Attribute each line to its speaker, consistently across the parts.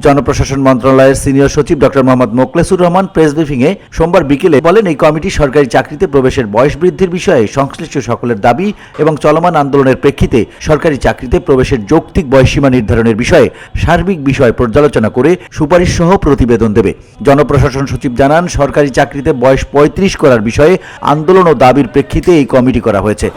Speaker 1: জনপ্রশাসন মন্ত্রণালয়ের সিনিয়র সচিব ডক্টর মোহাম্মদ মোখলেসুর রহমান প্রেস ব্রিফিংয়ে সোমবার বিকেলে বলেন, এই কমিটি সরকারি চাকরিতে প্রবেশের বয়স বৃদ্ধির বিষয়ে সংশ্লিষ্ট সকলের দাবি এবং চলমান আন্দোলনের প্রেক্ষিতে সরকারি চাকরিতে প্রবেশের যৌক্তিক বয়সসীমা নির্ধারণের বিষয়ে সার্বিক বিষয় পর্যালোচনা করে সুপারিশ সহ প্রতিবেদন দেবে। জনপ্রশাসন সচিব জানান, সরকারি চাকরিতে বয়স ৩৫ করার বিষয়ে আন্দোলন ও দাবির প্রেক্ষিতে এই কমিটি করা হয়েছে।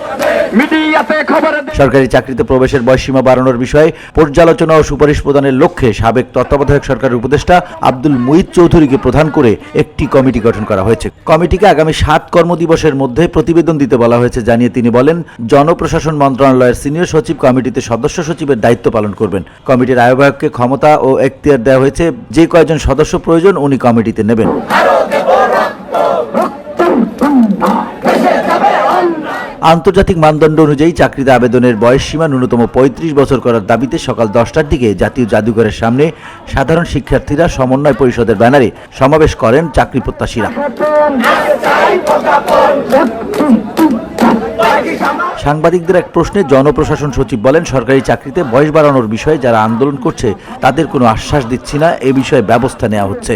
Speaker 1: সরকারি চাকরিতে প্রবেশের বয়সসীমা বাড়ানোর বিষয়ে পর্যালোচনা ও সুপারিশ প্রদানের লক্ষ্যে সাবেক তত্ত্বাবধায়ক সরকারের উপদেষ্টা আব্দুল মুঈদ চৌধুরীকে প্রধান করে একটি কমিটি গঠন করা হয়েছে। কমিটিকে আগামী ৭ কর্মদিবসের মধ্যে প্রতিবেদন দিতে বলা হয়েছে জানিয়ে তিনি বলেন, জনপ্রশাসন মন্ত্রণালয়ের সিনিয়র সচিব কমিটিতে সদস্য সচিবের দায়িত্ব পালন করবেন। কমিটির আহ্বায়ককে ক্ষমতা ও এখতিয়ার দেওয়া হয়েছে, যে কয়জন সদস্য প্রয়োজন উনি কমিটিতে নেবেন। আন্তর্জাতিক মানদণ্ড অনুযায়ী চাকরিতে আবেদনের বয়সসীমা ন্যূনতম ৩৫ বছর করার দাবিতে সকাল 10টার দিকে জাতীয় জাদুঘরের সামনে সাধারণ শিক্ষার্থীরা সমন্বয় পরিষদের ব্যানারে সমাবেশ করেন চাকরি প্রত্যাশীরা। সাংবাদিকদের এক প্রশ্নে জনপ্রশাসন সচিব বলেন, সরকারি চাকরিতে বয়স বাড়ানোর বিষয়ে যারা আন্দোলন করছে তাদের কোনো আশ্বাস দিচ্ছি না, এ বিষয়ে ব্যবস্থা নেওয়া হচ্ছে।